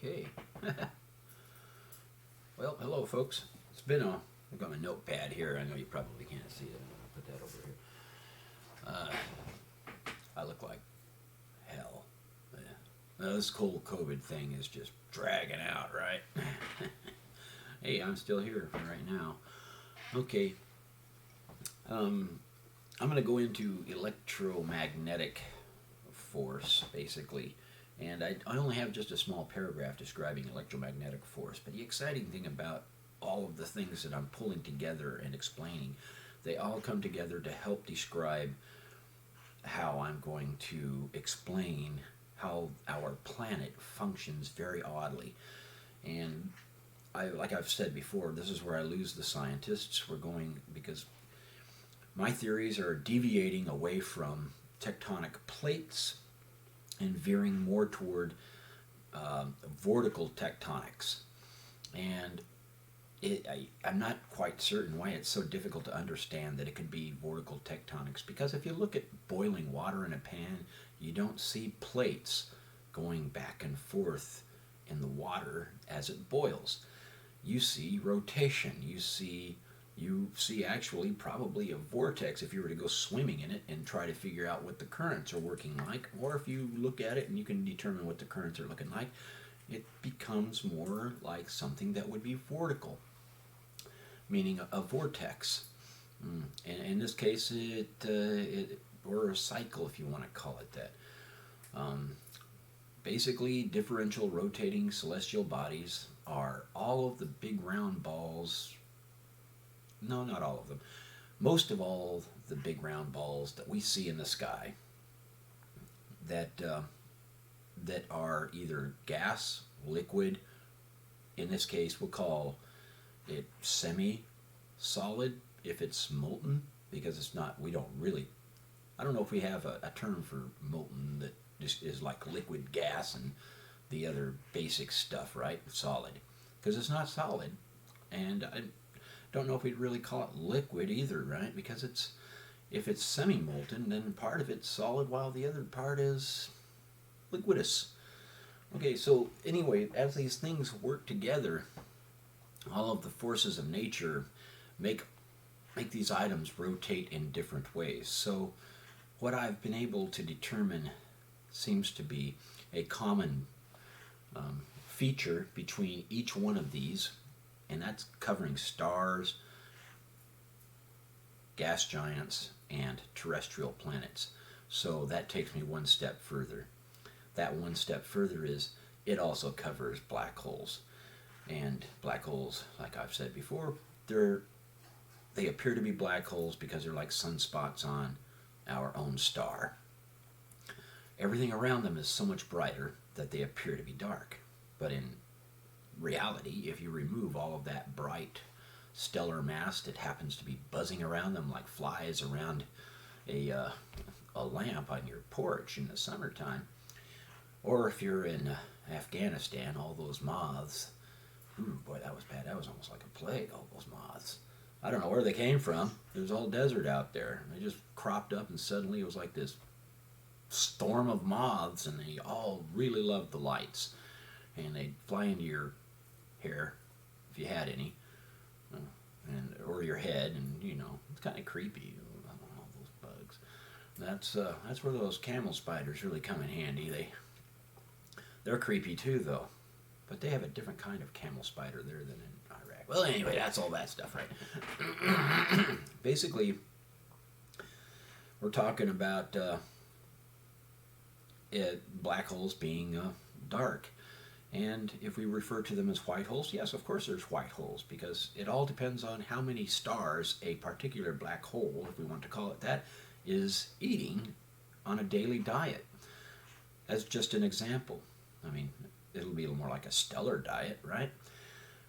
Okay. Well, hello, folks. It's been a. I've got my notepad here. I know you probably can't see it. I'm going to put that over here. I look like hell. Yeah. Now, this whole COVID thing is just dragging out, right? Hey, I'm still here for right now. Okay. I'm going to go into electromagnetic force, basically. And I only have just a small paragraph describing electromagnetic force. But the exciting thing about all of the things that I'm pulling together and explaining, they all come together to help describe how I'm going to explain how our planet functions very oddly. And like I've said before, this is where I lose the scientists. We're going, because my theories are deviating away from tectonic plates and veering more toward vortical tectonics. And I'm not quite certain why it's so difficult to understand that it could be vortical tectonics, because if you look at boiling water in a pan, you don't see plates going back and forth in the water as it boils. You see rotation. You see actually probably a vortex if you were to go swimming in it and try to figure out what the currents are working like. Or if you look at it and you can determine what the currents are looking like, it becomes more like something that would be vortical, meaning a vortex. And in this case, or a cycle, if you want to call it that. Basically, differential rotating celestial bodies are all of the big round balls. No, not all of them. Most of all the big round balls that we see in the sky that are either gas, liquid. In this case, we'll call it semi-solid if it's molten, because it's not. We don't really. I don't know if we have a term for molten that just is like liquid, gas, and the other basic stuff, right? Solid, because it's not solid, and I don't know if we'd really call it liquid either, right? Because if it's semi-molten, then part of it's solid while the other part is liquidous. Okay, so anyway, as these things work together, all of the forces of nature make these items rotate in different ways. So what I've been able to determine seems to be a common feature between each one of these, and that's covering stars, gas giants, and terrestrial planets. So that takes me one step further. That one step further is it also covers black holes. And black holes, like I've said before, they appear to be black holes because they're like sunspots on our own star. Everything around them is so much brighter that they appear to be dark. But in reality, if you remove all of that bright stellar mass that happens to be buzzing around them like flies around a lamp on your porch in the summertime, or if you're in Afghanistan, all those moths, ooh, boy, that was bad. That was almost like a plague, all those moths. I don't know where they came from. It was all desert out there. They just cropped up, and suddenly it was like this storm of moths, and they all really loved the lights. And they'd fly into your hair, if you had any, or your head, and it's kind of creepy. I don't know, those bugs. That's where those camel spiders really come in handy. They're creepy too, though, but they have a different kind of camel spider there than in Iraq. Well, anyway, that's all that stuff, right? Basically, we're talking about black holes being dark. And if we refer to them as white holes, yes, of course there's white holes, because it all depends on how many stars a particular black hole, if we want to call it that, is eating on a daily diet. As just an example. I mean, it'll be a little more like a stellar diet, right?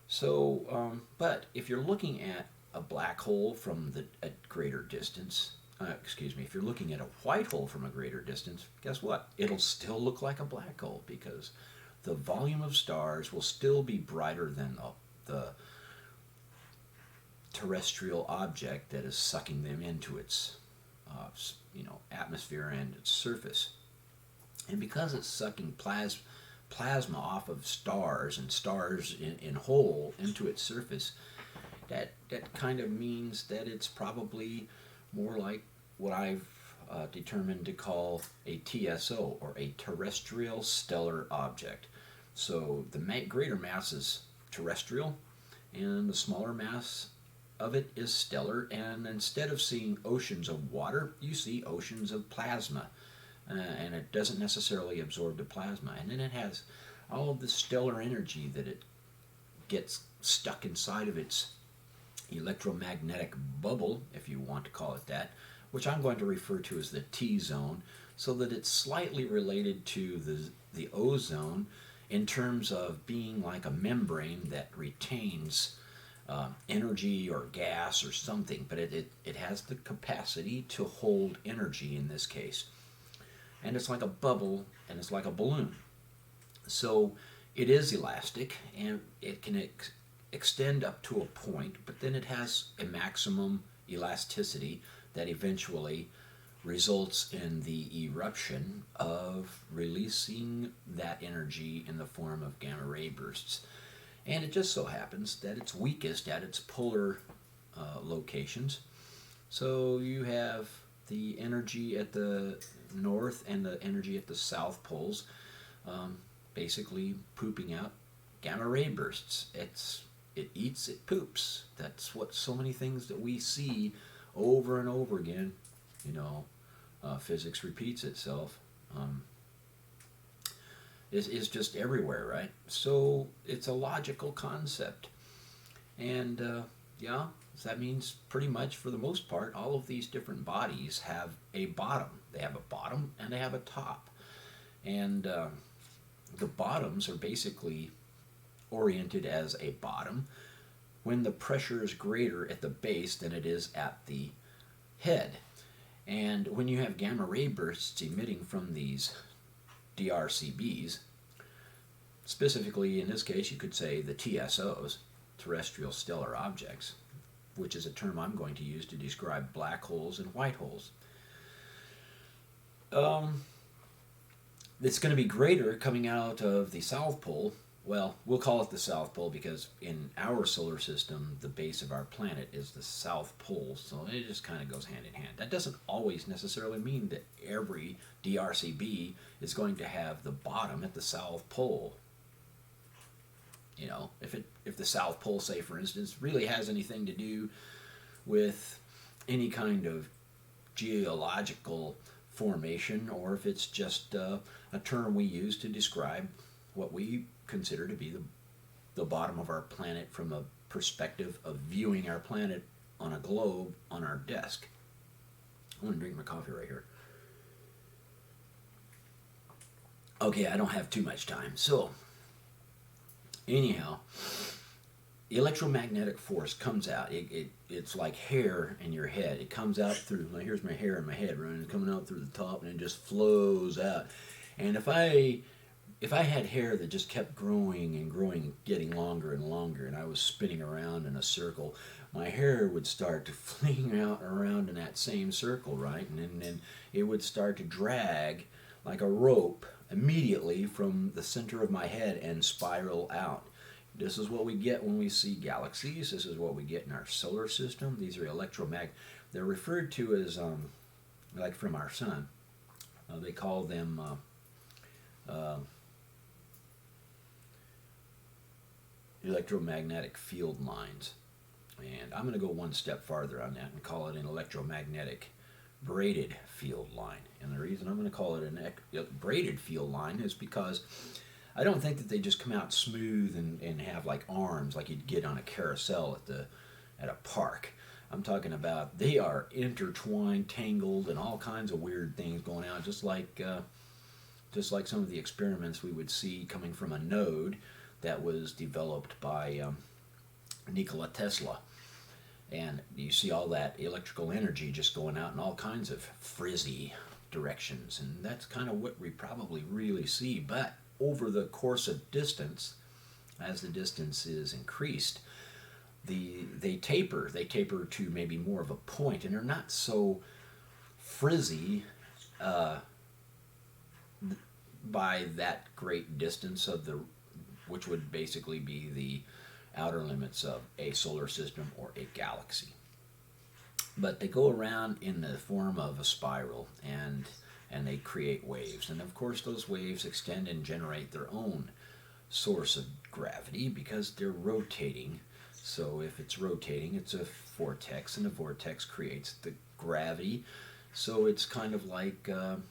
So, but if you're looking at a black hole from a greater distance, if you're looking at a white hole from a greater distance, guess what? It'll still look like a black hole, because the volume of stars will still be brighter than the terrestrial object that is sucking them into its atmosphere and its surface. And because it's sucking plasma off of stars and stars in whole into its surface, that kind of means that it's probably more like what I've determined to call a TSO, or a terrestrial stellar object. So the greater mass is terrestrial, and the smaller mass of it is stellar. And instead of seeing oceans of water, you see oceans of plasma. And it doesn't necessarily absorb the plasma. And then it has all of the stellar energy that it gets stuck inside of its electromagnetic bubble, if you want to call it that, which I'm going to refer to as the T-zone, so that it's slightly related to the ozone in terms of being like a membrane that retains energy or gas or something, but it has the capacity to hold energy in this case. And it's like a bubble, and it's like a balloon. So it is elastic, and it can extend up to a point, but then it has a maximum elasticity that eventually results in the eruption of releasing that energy in the form of gamma ray bursts. And it just so happens that it's weakest at its polar locations. So you have the energy at the north and the energy at the south poles, basically pooping out gamma ray bursts. It eats, it poops. That's what so many things that we see over and over again. Physics repeats itself. Is just everywhere, right? So it's a logical concept. And yeah, so that means pretty much for the most part, all of these different bodies have a bottom. They have a bottom and they have a top. And the bottoms are basically oriented as a bottom when the pressure is greater at the base than it is at the head. And when you have gamma ray bursts emitting from these DRCBs, specifically in this case you could say the TSOs, terrestrial stellar objects, which is a term I'm going to use to describe black holes and white holes. It's going to be greater coming out of the South Pole. Well, we'll call it the South Pole because in our solar system, the base of our planet is the South Pole, so it just kind of goes hand in hand. That doesn't always necessarily mean that every DRCB is going to have the bottom at the South Pole. If the South Pole, say for instance, really has anything to do with any kind of geological formation, or if it's just a term we use to describe what we consider to be the bottom of our planet from a perspective of viewing our planet on a globe on our desk. I'm going to drink my coffee right here. Okay, I don't have too much time. So, anyhow, electromagnetic force comes out. It's like hair in your head. It comes out through, here's my hair in my head running, coming out through the top, and it just flows out. And if I had hair that just kept growing and growing, getting longer and longer, and I was spinning around in a circle, my hair would start to fling out around in that same circle, right? And then it would start to drag like a rope immediately from the center of my head and spiral out. This is what we get when we see galaxies. This is what we get in our solar system. These are they're referred to as, like from our sun, they call them electromagnetic field lines. And I'm going to go one step farther on that and call it an electromagnetic braided field line. And the reason I'm going to call it a braided field line is because I don't think that they just come out smooth and have like arms like you'd get on a carousel at a park. I'm talking about they are intertwined, tangled, and all kinds of weird things going out, just like some of the experiments we would see coming from a node that was developed by Nikola Tesla. And you see all that electrical energy just going out in all kinds of frizzy directions. And that's kind of what we probably really see. But over the course of distance, as the distance is increased, they taper to maybe more of a point, and they're not so frizzy. by that great distance of the, which would basically be the outer limits of a solar system or a galaxy. But they go around in the form of a spiral, and they create waves. And of course those waves extend and generate their own source of gravity because they're rotating. So if it's rotating, it's a vortex, and the vortex creates the gravity. So it's kind of like a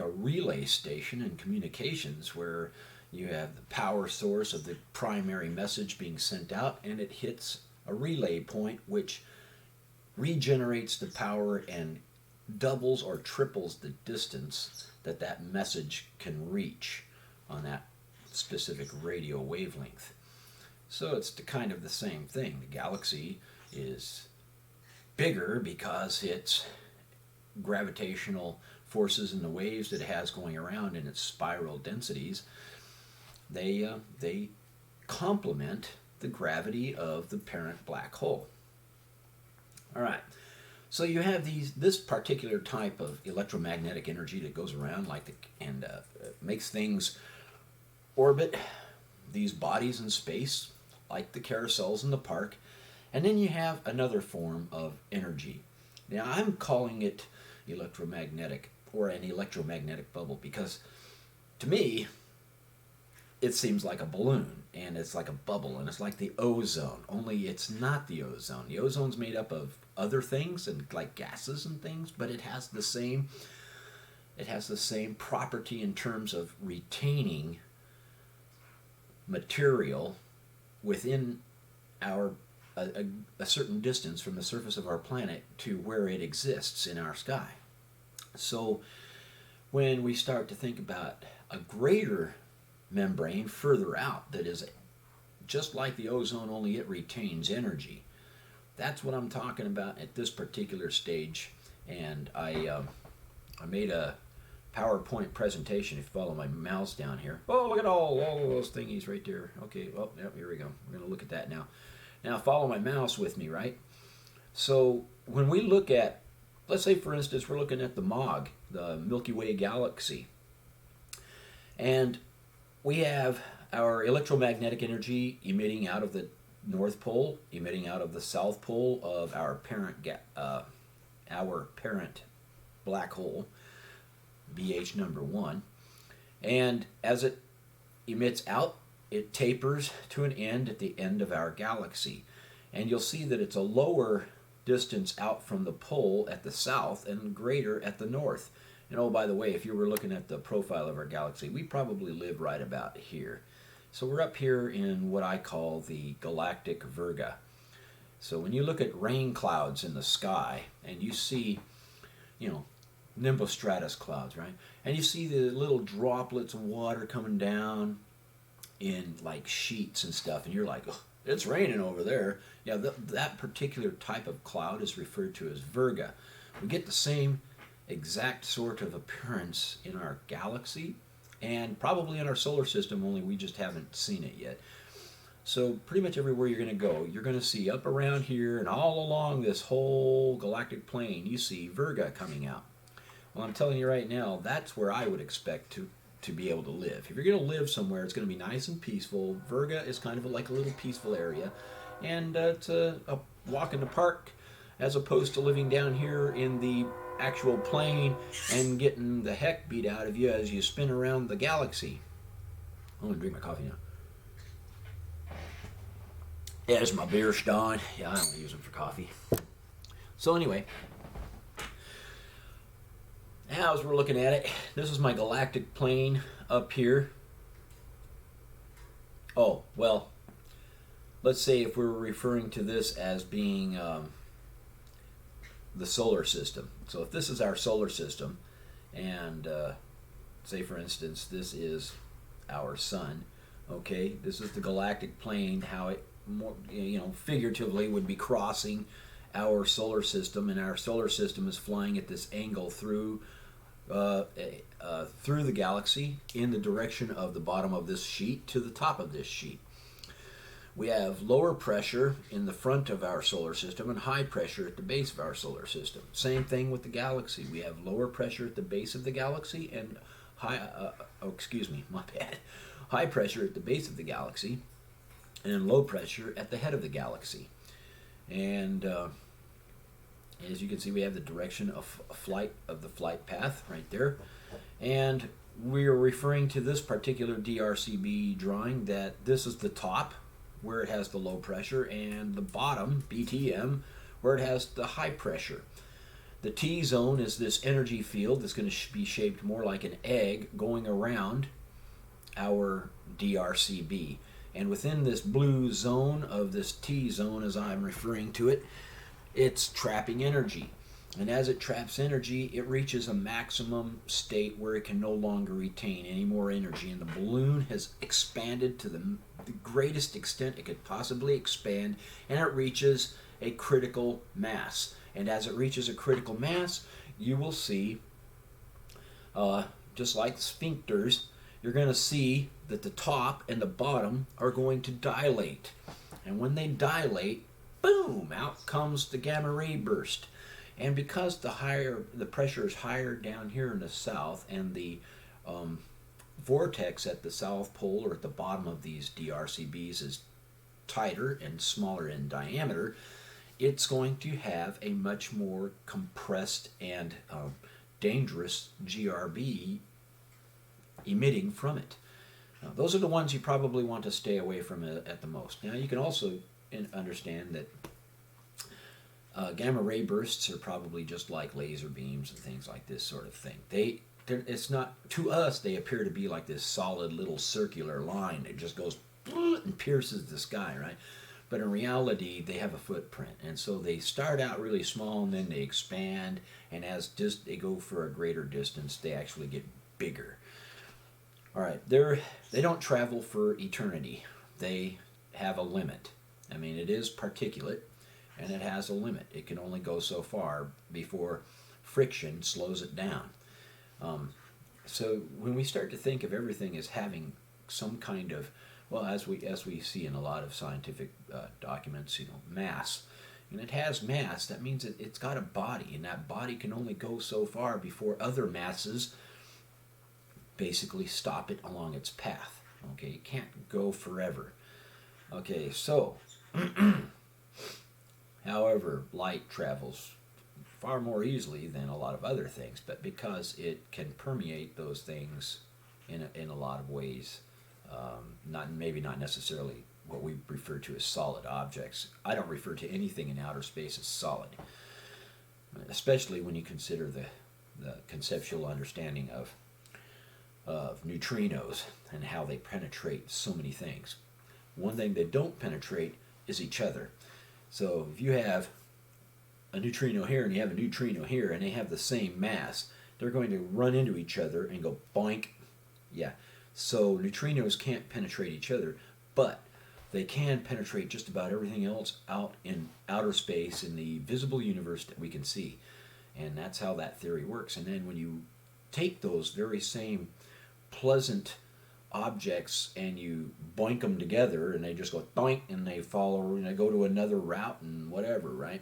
relay station in communications, where you have the power source of the primary message being sent out, and it hits a relay point which regenerates the power and doubles or triples the distance that that message can reach on that specific radio wavelength. So it's kind of the same thing. The galaxy is bigger because its gravitational forces and the waves that it has going around in its spiral densities, they complement the gravity of the parent black hole. All right. So you have this particular type of electromagnetic energy that goes around and makes things orbit these bodies in space, like the carousels in the park. And then you have another form of energy. Now I'm calling it electromagnetic, or an electromagnetic bubble, because to me it seems like a balloon, and it's like a bubble, and it's like the ozone, only it's not the ozone. The ozone's made up of other things, and like gases and things, but it has the same property in terms of retaining material within a certain distance from the surface of our planet to where it exists in our sky. So when we start to think about a greater membrane further out that is just like the ozone, only it retains energy, that's what I'm talking about at this particular stage. And I made a PowerPoint presentation. If you follow my mouse down here, oh, look at all of those thingies right there. Okay, well, yep, here we go. We're going to look at that now. Now follow my mouse with me, right? So when we look at, let's say for instance, we're looking at the MOG, the Milky Way galaxy, and we have our electromagnetic energy emitting out of the North Pole, emitting out of the South Pole of our parent black hole, BH number 1. And as it emits out, it tapers to an end at the end of our galaxy. And you'll see that it's a lower distance out from the pole at the south and greater at the north. And oh, by the way, if you were looking at the profile of our galaxy, we probably live right about here. So we're up here in what I call the galactic virga. So when you look at rain clouds in the sky and you see, nimbostratus clouds, right? And you see the little droplets of water coming down in like sheets and stuff, and you're like, oh, it's raining over there. Yeah, that particular type of cloud is referred to as virga. We get the same exact sort of appearance in our galaxy and probably in our solar system, only we just haven't seen it yet. So pretty much everywhere you're going to go, you're going to see up around here and all along this whole galactic plane, you see virga coming out. Well, I'm telling you right now, that's where I would expect to be able to live. If you're going to live somewhere, it's going to be nice and peaceful. Virga is kind of like a little peaceful area, and it's a walk in the park, as opposed to living down here in the actual plane and getting the heck beat out of you as you spin around the galaxy. I'm going to drink my coffee now. Yeah, there's my beer stein. Yeah, I don't use them for coffee. So anyway, now as we're looking at it, this is my galactic plane up here. Oh, well, let's say if we're referring to this as being the solar system. So if this is our solar system, and say for instance this is our sun, okay, this is the galactic plane, how it more, figuratively would be crossing our solar system, and our solar system is flying at this angle through the galaxy in the direction of the bottom of this sheet to the top of this sheet. We have lower pressure in the front of our solar system and high pressure at the base of our solar system. Same thing with the galaxy. We have lower pressure at the base of the galaxy and my bad, high pressure at the base of the galaxy, and low pressure at the head of the galaxy. And as you can see, we have the direction of flight of the flight path right there. And we are referring to this particular DRCB drawing that this is the top where it has the low pressure, and the bottom, BTM, where it has the high pressure. The T zone is this energy field that's going to be shaped more like an egg going around our DRCB. And within this blue zone of this T zone, as I'm referring to it, it's trapping energy. And as it traps energy, it reaches a maximum state where it can no longer retain any more energy. And the balloon has expanded to the greatest extent it could possibly expand, and it reaches a critical mass. And as it reaches a critical mass, you will see, just like sphincters, you're going to see that the top and the bottom are going to dilate. And when they dilate, boom, out comes the gamma ray burst. And because the pressure is higher down here in the south, and the vortex at the south pole or at the bottom of these DRCBs is tighter and smaller in diameter, it's going to have a much more compressed and dangerous GRB emitting from it. Now, those are the ones you probably want to stay away from at the most. Now, you can also understand that gamma ray bursts are probably just like laser beams and things like this sort of thing. It's not, to us, they appear to be like this solid little circular line that just goes and pierces the sky, right? But in reality, they have a footprint, and so they start out really small, and then they expand, and as they go for a greater distance, they actually get bigger. All right, they don't travel for eternity. They have a limit. I mean, it is particulate, and it has a limit. It can only go so far before friction slows it down. So when we start to think of everything as having some kind of, well, as we see in a lot of scientific documents, mass, and it has mass, that means it's got a body, and that body can only go so far before other masses basically stop it along its path. Okay, it can't go forever. Okay, so however, light travels far more easily than a lot of other things, but because it can permeate those things in a lot of ways, maybe not necessarily what we refer to as solid objects. I don't refer to anything in outer space as solid, especially when you consider the conceptual understanding of neutrinos and how they penetrate so many things. One thing they don't penetrate is each other. So if you have a neutrino here and you have a neutrino here and they have the same mass, they're going to run into each other and go boink. Yeah. So neutrinos can't penetrate each other, but they can penetrate just about everything else out in outer space in the visible universe that we can see. And that's how that theory works. And then when you take those very same pleasant objects and you boink them together and they just go doink and they follow and they go to another route and whatever, right?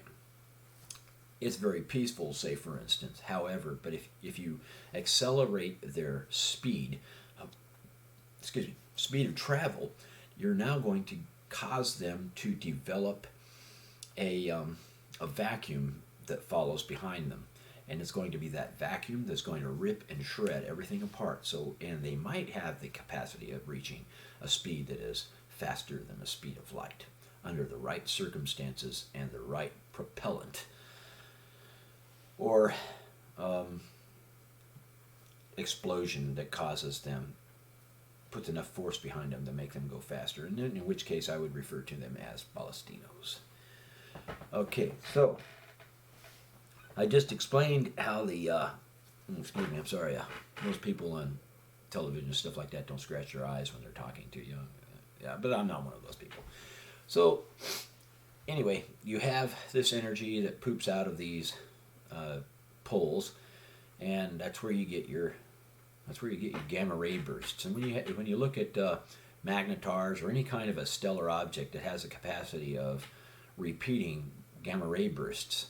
It's very peaceful, say for instance. However, but if you accelerate their speed of travel, you're now going to cause them to develop a vacuum that follows behind them. And it's going to be that vacuum that's going to rip and shred everything apart. So, and they might have the capacity of reaching a speed that is faster than the speed of light under the right circumstances and the right propellant or explosion that causes them, puts enough force behind them to make them go faster. And then in which case I would refer to them as ballistinos. Okay, so I just explained how the, excuse me, I'm sorry, most people on television and stuff like that don't scratch their eyes when they're talking to you. Yeah, but I'm not one of those people. So, anyway, you have this energy that poops out of these poles, and that's where you get your gamma ray bursts. And when you look at magnetars or any kind of a stellar object that has a capacity of repeating gamma ray bursts,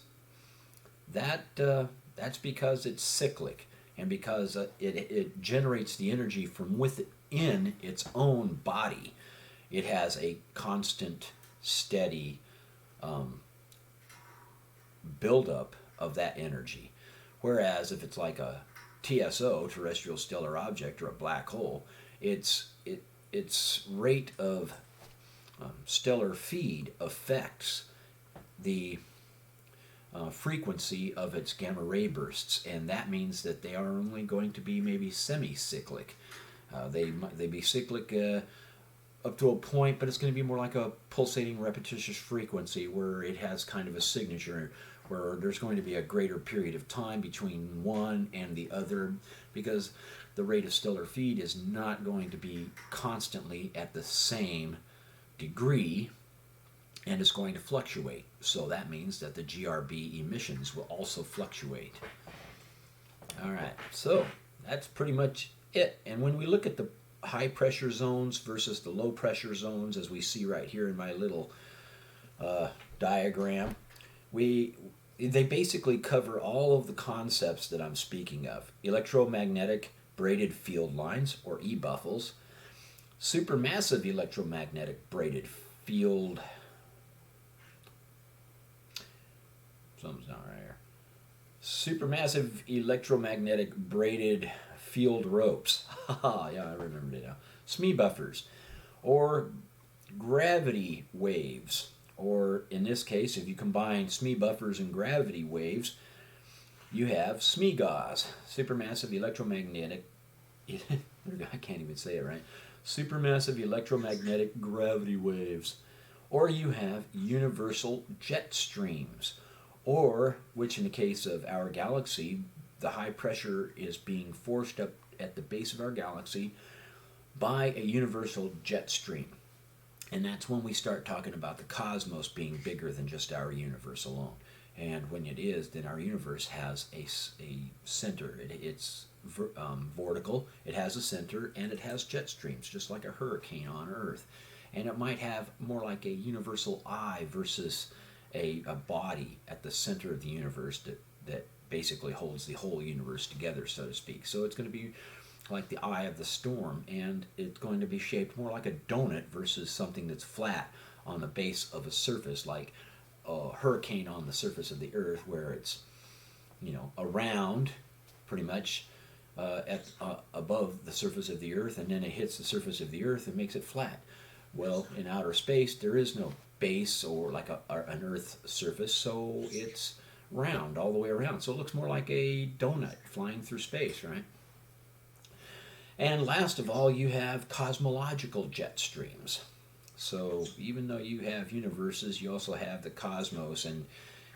that's because it's cyclic, and because it generates the energy from within its own body, it has a constant, steady buildup of that energy. Whereas if it's like a TSO, terrestrial stellar object, or a black hole, its rate of stellar feed affects the frequency of its gamma ray bursts, and that means that they are only going to be maybe semi-cyclic. They be cyclic up to a point, but it's going to be more like a pulsating repetitious frequency where it has kind of a signature, where there's going to be a greater period of time between one and the other, because the rate of stellar feed is not going to be constantly at the same degree, and it's going to fluctuate. So that means that the GRB emissions will also fluctuate. All right, so that's pretty much it. And when we look at the high pressure zones versus the low pressure zones, as we see right here in my little diagram, they basically cover all of the concepts that I'm speaking of. Electromagnetic braided field lines, or ebuffles, supermassive electromagnetic braided field, something's not right here, supermassive electromagnetic braided field ropes, yeah, I remembered it now, SME buffers, or gravity waves, or in this case, if you combine SME buffers and gravity waves, you have SMEGAWs, supermassive electromagnetic, I can't even say it right, supermassive electromagnetic gravity waves, or you have universal jet streams, or, which in the case of our galaxy, the high pressure is being forced up at the base of our galaxy by a universal jet stream. And that's when we start talking about the cosmos being bigger than just our universe alone. And when it is, then our universe has a center. It's vortical, it has a center, and it has jet streams, just like a hurricane on Earth. And it might have more like a universal eye versus a body at the center of the universe that basically holds the whole universe together, so to speak. So it's going to be like the eye of the storm, and it's going to be shaped more like a donut versus something that's flat on the base of a surface, like a hurricane on the surface of the Earth, where it's, around pretty much above the surface of the Earth, and then it hits the surface of the Earth and makes it flat. Well, in outer space, there is no base or like an Earth surface, so it's round all the way around. So it looks more like a donut flying through space, right? And last of all, you have cosmological jet streams. So even though you have universes, you also have the cosmos, and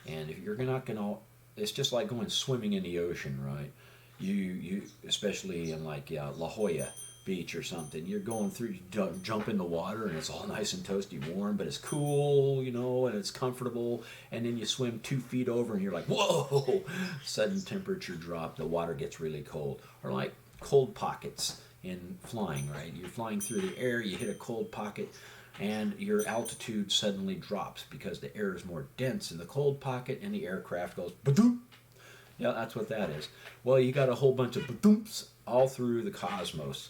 if you're not going to, it's just like going swimming in the ocean, right? You especially in like La Jolla Beach or something, you're going through, you jump in the water and it's all nice and toasty warm, but it's cool, and it's comfortable, and then you swim 2 feet over and you're like, whoa, sudden temperature drop, the water gets really cold. Or like cold pockets in flying, right? You're flying through the air, you hit a cold pocket, and your altitude suddenly drops because the air is more dense in the cold pocket, and the aircraft goes ba-doom. Yeah, that's what that is. Well, you got a whole bunch of ba-dooms all through the cosmos,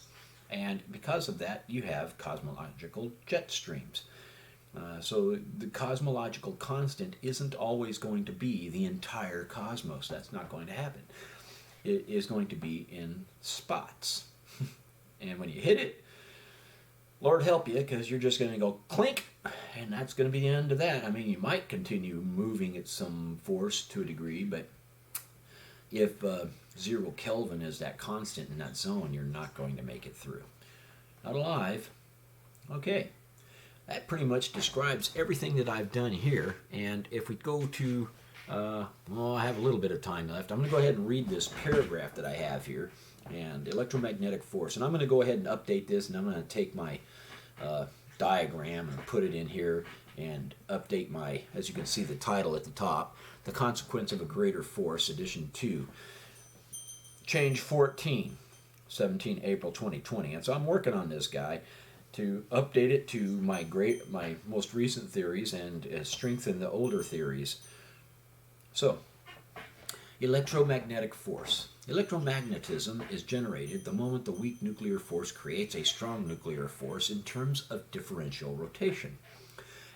and because of that, you have cosmological jet streams. So the cosmological constant isn't always going to be the entire cosmos. That's not going to happen. It is going to be in spots. And when you hit it, Lord help you, because you're just going to go clink, and that's going to be the end of that. I mean, you might continue moving at some force to a degree, but if 0 Kelvin is that constant in that zone, you're not going to make it through. Not alive. Okay. That pretty much describes everything that I've done here. And if we go to, I have a little bit of time left. I'm going to go ahead and read this paragraph that I have here, and electromagnetic force. And I'm going to go ahead and update this, and I'm going to take my diagram and put it in here and update my, as you can see the title at the top, The Consequence of a Greater Force, Edition 2. Change 14, 17 April 2020. And so I'm working on this guy to update it to my most recent theories and strengthen the older theories. So, electromagnetic force. Electromagnetism is generated the moment the weak nuclear force creates a strong nuclear force in terms of differential rotation.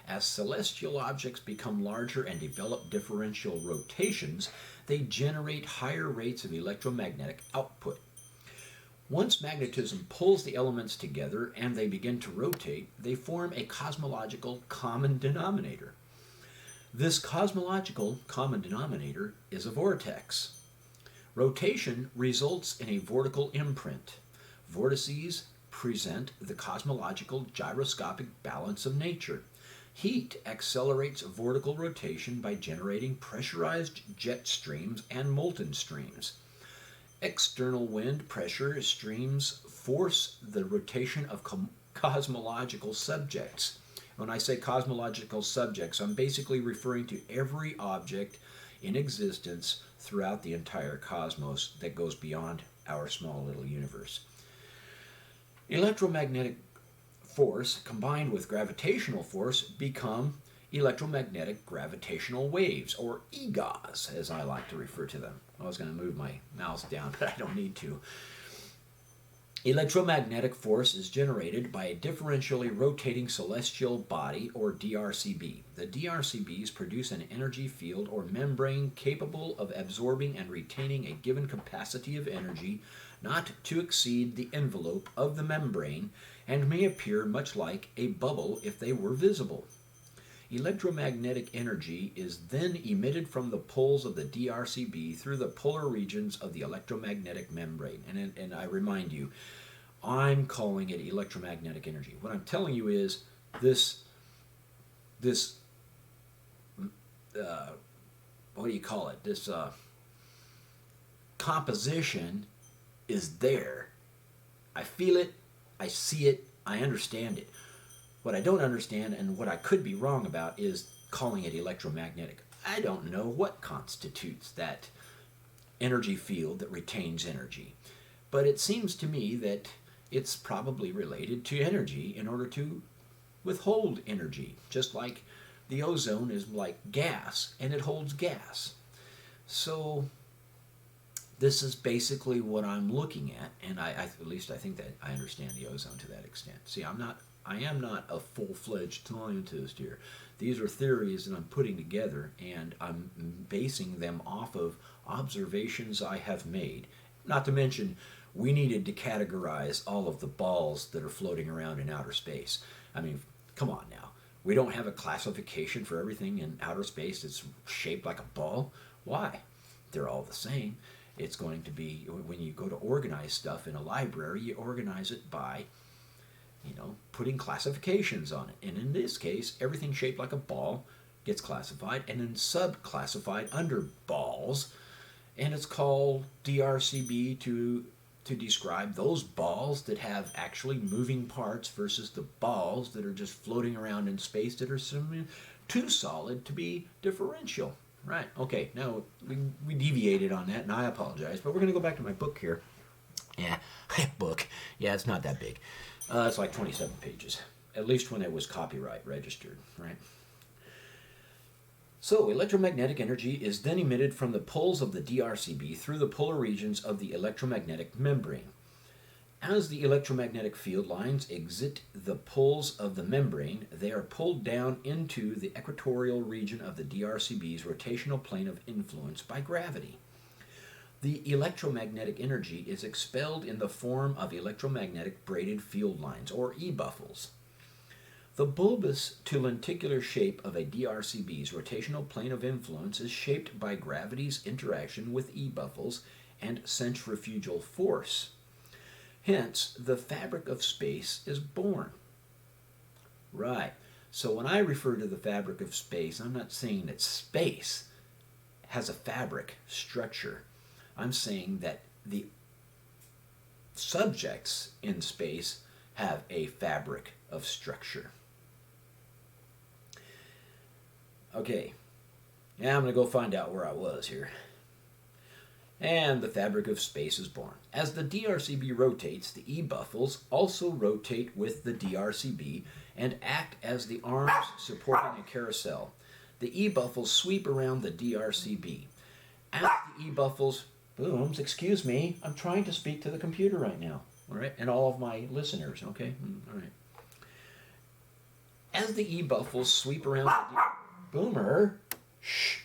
As celestial objects become larger and develop differential rotations, they generate higher rates of electromagnetic output. Once magnetism pulls the elements together and they begin to rotate, they form a cosmological common denominator. This cosmological common denominator is a vortex. Rotation results in a vortical imprint. Vortices present the cosmological gyroscopic balance of nature. Heat accelerates vortical rotation by generating pressurized jet streams and molten streams. External wind pressure streams force the rotation of cosmological subjects. When I say cosmological subjects, I'm basically referring to every object in existence throughout the entire cosmos that goes beyond our small little universe. Electromagnetic force combined with gravitational force become electromagnetic gravitational waves, or EGOs, as I like to refer to them. I was going to move my mouse down, but I don't need to. Electromagnetic force is generated by a differentially rotating celestial body, or DRCB. The DRCBs produce an energy field or membrane capable of absorbing and retaining a given capacity of energy not to exceed the envelope of the membrane, and may appear much like a bubble if they were visible. Electromagnetic energy is then emitted from the poles of the DRCB through the polar regions of the electromagnetic membrane. And I remind you, I'm calling it electromagnetic energy. What I'm telling you is this what do you call it? This composition is there. I feel it, I see it, I understand it. What I don't understand, and what I could be wrong about, is calling it electromagnetic. I don't know what constitutes that energy field that retains energy. But it seems to me that it's probably related to energy in order to withhold energy, just like the ozone is like gas, and it holds gas. So this is basically what I'm looking at, and at least I think that I understand the ozone to that extent. See, I am not a full-fledged scientist here. These are theories that I'm putting together, and I'm basing them off of observations I have made. Not to mention, we needed to categorize all of the balls that are floating around in outer space. I mean, come on now. We don't have a classification for everything in outer space that's shaped like a ball. Why? They're all the same. It's going to be, when you go to organize stuff in a library, you organize it by putting classifications on it. And in this case, everything shaped like a ball gets classified and then sub-classified under balls. And it's called DRCB to describe those balls that have actually moving parts versus the balls that are just floating around in space that are too solid to be differential. Right, okay, now we deviated on that, and I apologize, but we're going to go back to my book here. Yeah, book. Yeah, it's not that big. It's like 27 pages, at least when it was copyright registered, right? So, electromagnetic energy is then emitted from the poles of the DRCB through the polar regions of the electromagnetic membrane. As the electromagnetic field lines exit the poles of the membrane, they are pulled down into the equatorial region of the DRCB's rotational plane of influence by gravity. The electromagnetic energy is expelled in the form of electromagnetic braided field lines, or E-buffles. The bulbous to lenticular shape of a DRCB's rotational plane of influence is shaped by gravity's interaction with E-buffles and centrifugal force. Hence, the fabric of space is born. Right. So when I refer to the fabric of space, I'm not saying that space has a fabric structure. I'm saying that the subjects in space have a fabric of structure. Okay. Now I'm going to go find out where I was here. And the fabric of space is born. As the DRCB rotates, the E-buffles also rotate with the DRCB and act as the arms supporting a carousel. The E-buffles sweep around the DRCB. As the E-buffles Booms, excuse me, I'm trying to speak to the computer right now. All right, and all of my listeners, okay? All right. As the E-buffles sweep around Boomer, shh.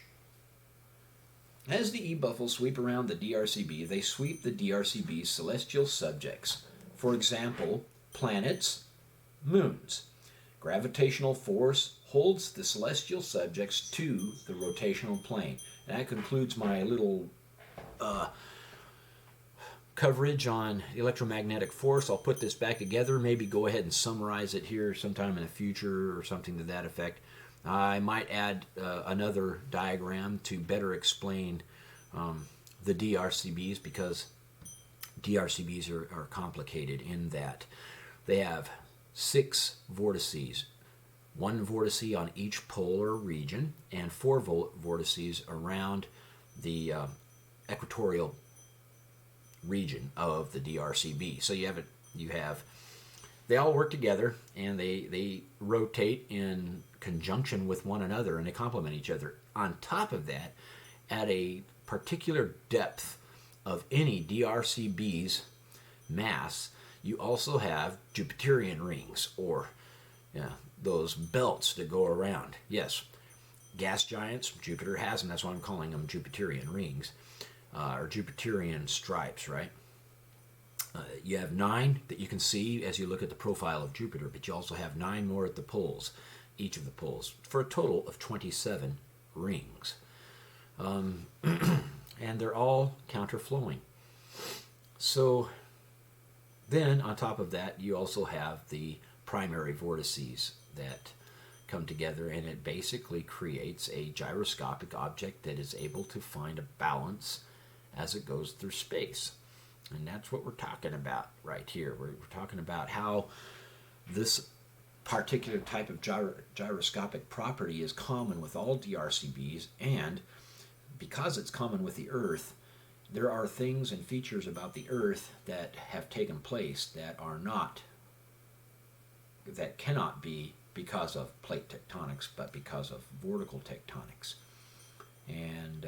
As the E-buffles sweep around the DRCB, they sweep the DRCB's celestial subjects. For example, planets, moons. Gravitational force holds the celestial subjects to the rotational plane. And that concludes my little coverage on electromagnetic force. I'll put this back together, maybe go ahead and summarize it here sometime in the future or something to that effect. I might add another diagram to better explain the DRCBs, because DRCBs are complicated in that they have 6 vortices, 1 vortice on each polar region, and 4 vortices around the equatorial region of the DRCB. So you have they all work together, and they rotate in conjunction with one another, and they complement each other. On top of that, at a particular depth of any DRCB's mass, you also have Jupiterian rings, or those belts that go around. Yes, gas giants, Jupiter has them. That's why I'm calling them Jupiterian rings, or Jupiterian stripes, right? You have 9 that you can see as you look at the profile of Jupiter, but you also have 9 more at the poles, each of the poles, for a total of 27 rings. And they're all counterflowing. So then, on top of that, you also have the primary vortices that come together, and it basically creates a gyroscopic object that is able to find a balance as it goes through space. And that's what we're talking about right here. We're talking about how this particular type of gyroscopic property is common with all DRCBs, and because it's common with the Earth, there are things and features about the Earth that have taken place that cannot be because of plate tectonics, but because of vortical tectonics, and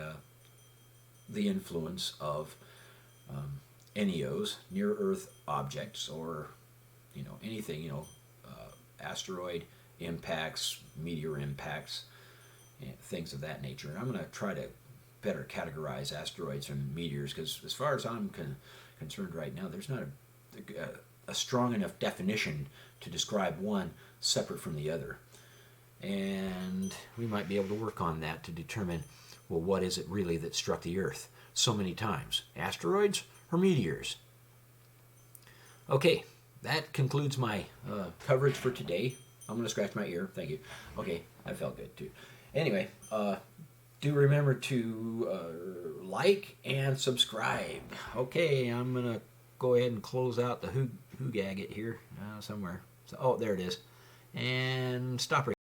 the influence of NEOs, near Earth objects, or anything, asteroid impacts, meteor impacts, things of that nature. And I'm going to try to better categorize asteroids and meteors, because as far as I'm concerned right now, there's not a strong enough definition to describe one separate from the other. And we might be able to work on that to determine, well, what is it really that struck the Earth so many times? Asteroids or meteors? Okay, that concludes my coverage for today. I'm going to scratch my ear. Thank you. Okay, that felt good too. Anyway, do remember to like and subscribe. Okay, I'm going to go ahead and close out the who gag it here somewhere. So, oh, there it is. And stop recording.